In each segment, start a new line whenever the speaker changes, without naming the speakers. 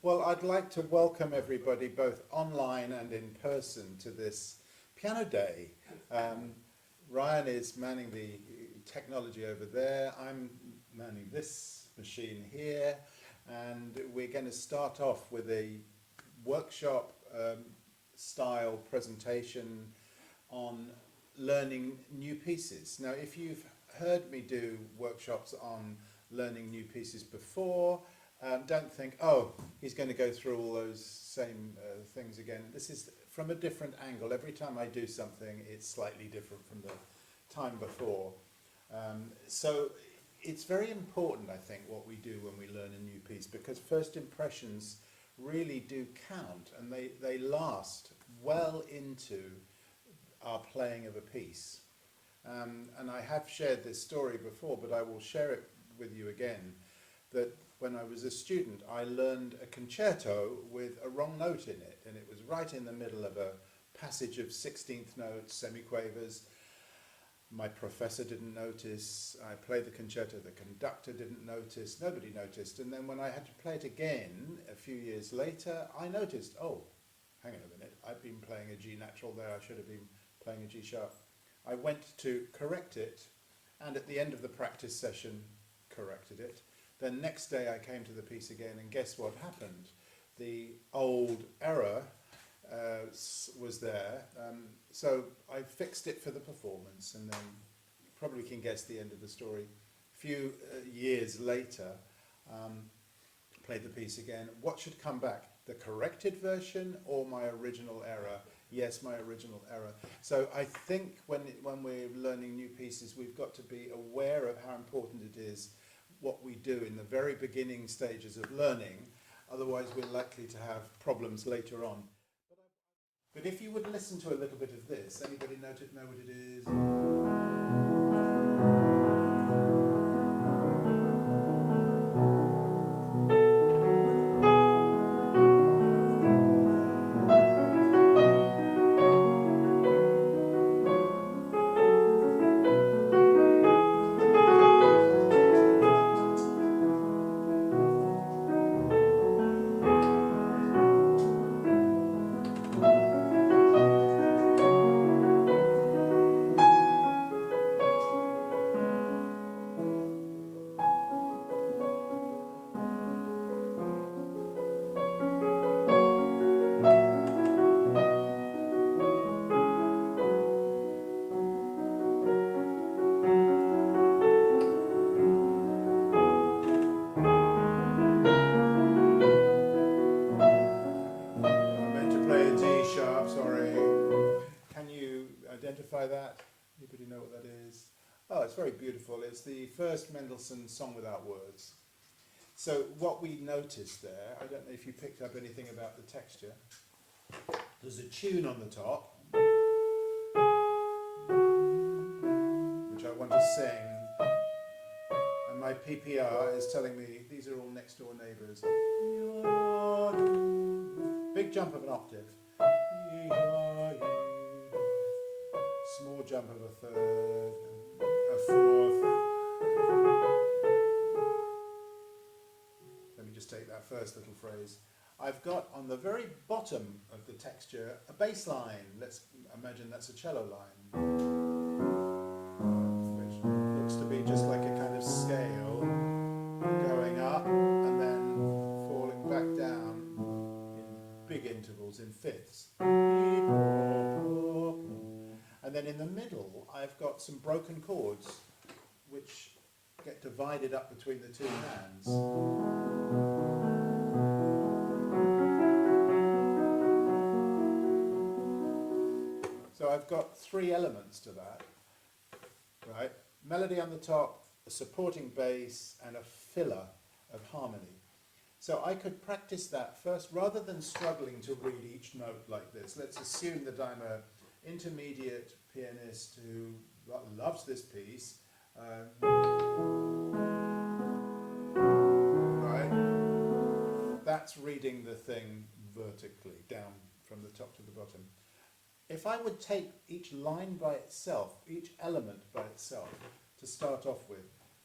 Well, I'd like to welcome everybody, both online and in person, to this piano day. Ryan is manning the technology over there. I'm manning this machine here. And we're going to start off with a workshop style presentation on learning new pieces. Now, if you've heard me do workshops on learning new pieces before, don't think, oh, he's going to go through all those same things again. This is from a different angle. Every time I do something, it's slightly different from the time before. So it's very important, I think, what we do when we learn a new piece, because first impressions really do count, and they last well into our playing of a piece. And I have shared this story before, but I will share it with you again, that when I was a student, I learned a concerto with a wrong note in it, and it was right in the middle of a passage of 16th notes, semiquavers. My professor didn't notice. I played the concerto, the conductor didn't notice, nobody noticed. And then when I had to play it again a few years later, I noticed, oh, hang on a minute, I've been playing a G natural there, I should have been playing a G sharp. I went to correct it, and at the end of the practice session, corrected it. Then next day I came to the piece again, and guess what happened? The old error was there, so I fixed it for the performance, and then you probably can guess the end of the story. A few years later, played the piece again. What should come back? The corrected version or my original error? Yes, my original error. So I think when we're learning new pieces, we've got to be aware of how important it is what we do in the very beginning stages of learning, otherwise we're likely to have problems later on. But if you would listen to a little bit of this, anybody know what it is? Identify that? Anybody know what that is? Oh, it's very beautiful. It's the first Mendelssohn Song Without Words. So what we noticed there, I don't know if you picked up anything about the texture. There's a tune on the top, which I want to sing, and my PPR is telling me these are all next door neighbours. Big jump of an octave. Small jump of a third, a fourth. Let me just take that first little phrase. I've got on the very bottom of the texture a bass line. Let's imagine that's a cello line, which looks to be just like a kind of scale going up and then falling back down in big intervals, in fifths. And then in the middle, I've got some broken chords, which get divided up between the two hands. So I've got three elements to that, right? Melody on the top, a supporting bass, and a filler of harmony. So I could practice that first, rather than struggling to read each note like this. Let's assume that I'm a intermediate pianist who loves this piece, right? That's reading the thing vertically, down from the top to the bottom. If I would take each line by itself, each element by itself, to start off with,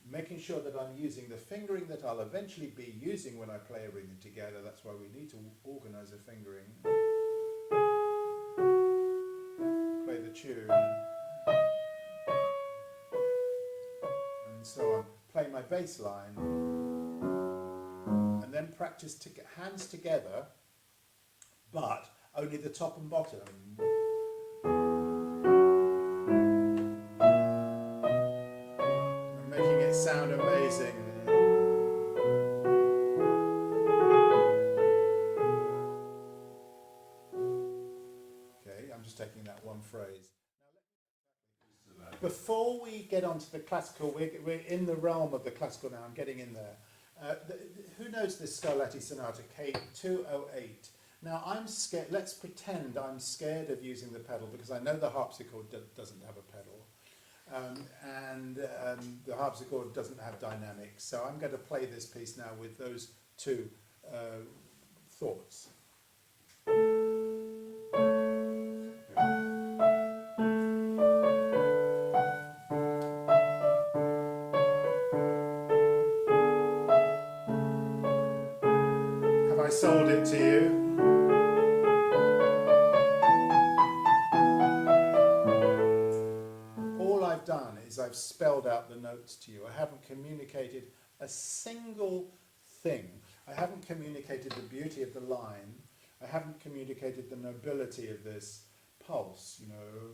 making sure that I'm using the fingering that I'll eventually be using when I play everything together. That's why we need to organise a fingering. Play the tune. And so on. Play my bass line. And then practice to get hands together, but only the top and bottom. And making it sound amazing. Okay, I'm just taking that one phrase. Before we get on to the classical, we're in the realm of the classical now, I'm getting in there. Who knows this Scarlatti Sonata, K208? Now I'm scared, let's pretend I'm scared of using the pedal because I know the harpsichord doesn't have a pedal. And the harpsichord doesn't have dynamics. So I'm going to play this piece now with those two thoughts. I sold it to you. All I've done is I've spelled out the notes to you. I haven't communicated a single thing. I haven't communicated the beauty of the line. I haven't communicated the nobility of this pulse, you know.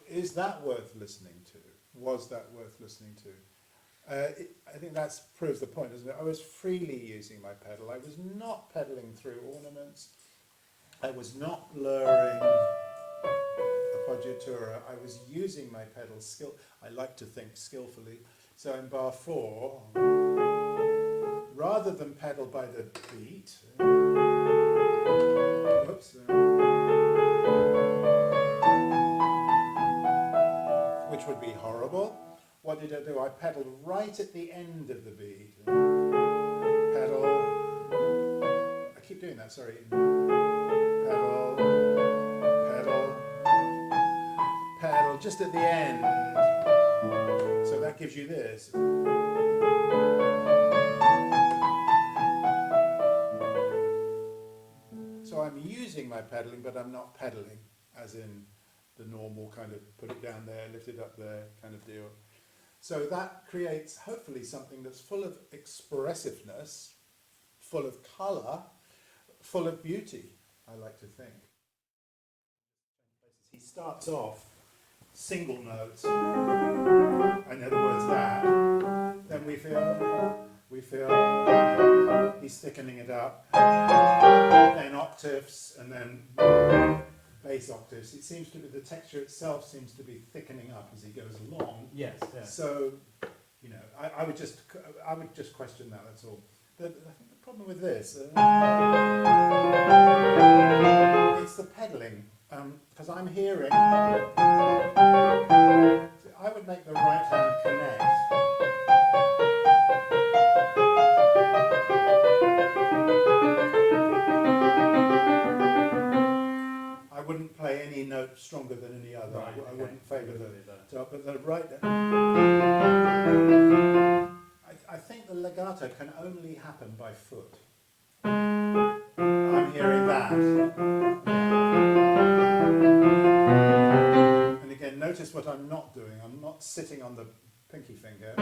Is that worth listening to? Was that worth listening to? I think that proves the point, doesn't it? I was freely using my pedal. I was not pedaling through ornaments. I was not blurring appoggiatura. I was using my pedal I like to think skillfully. So in bar 4, rather than pedal by the beat, whoops, which would be horrible. What did I do? I pedalled right at the end of the beat. Pedal. I keep doing that, sorry. Pedal, pedal, pedal, just at the end. So that gives you this. So I'm using my pedaling, but I'm not pedaling, as in the normal kind of put it down there, lift it up there kind of deal. So that creates hopefully something that's full of expressiveness, full of colour, full of beauty, I like to think. He starts off single notes, in other words that, then we feel he's thickening it up, then octaves, and then bass octaves. It seems to be, the texture itself seems to be thickening up as he goes along.
Yes. Yeah.
So, you know, I would just question that. That's all. I think the problem with this, it's the pedaling, because I'm hearing. I would make the right hand connect. I wouldn't play any note stronger than any other.
Right,
I wouldn't favour the top, but the right. I think the legato can only happen by foot. I'm hearing that. And again, notice what I'm not doing. I'm not sitting on the pinky finger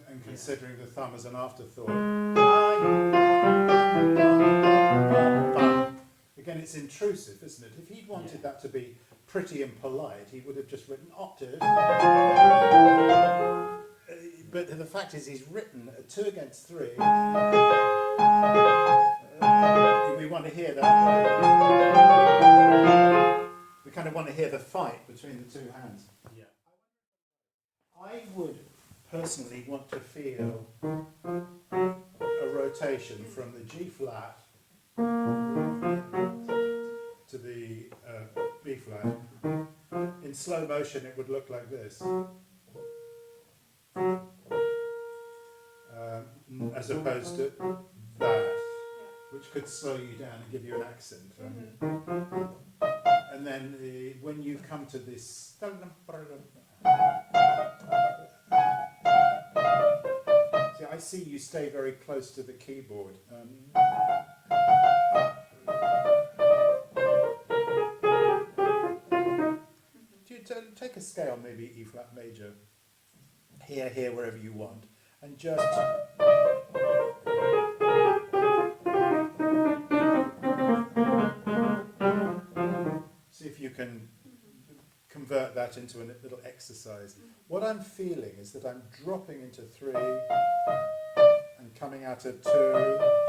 and considering the thumb as an afterthought. Again, it's intrusive, isn't it? If he'd wanted that to be pretty and polite, he would have just written octave. But the fact is, he's written a 2 against 3. We want to hear that. We kind of want to hear the fight between the two hands.
Yeah.
I would personally want to feel a rotation from the G flat to the B flat. In slow motion, it would look like this. As opposed to that, which could slow you down and give you an accent. And then when you come to this, see, I see you stay very close to the keyboard. Do you take a scale, maybe E flat major, here, wherever you want, and just see if you can convert that into a little exercise. What I'm feeling is that I'm dropping into 3 and coming out of 2.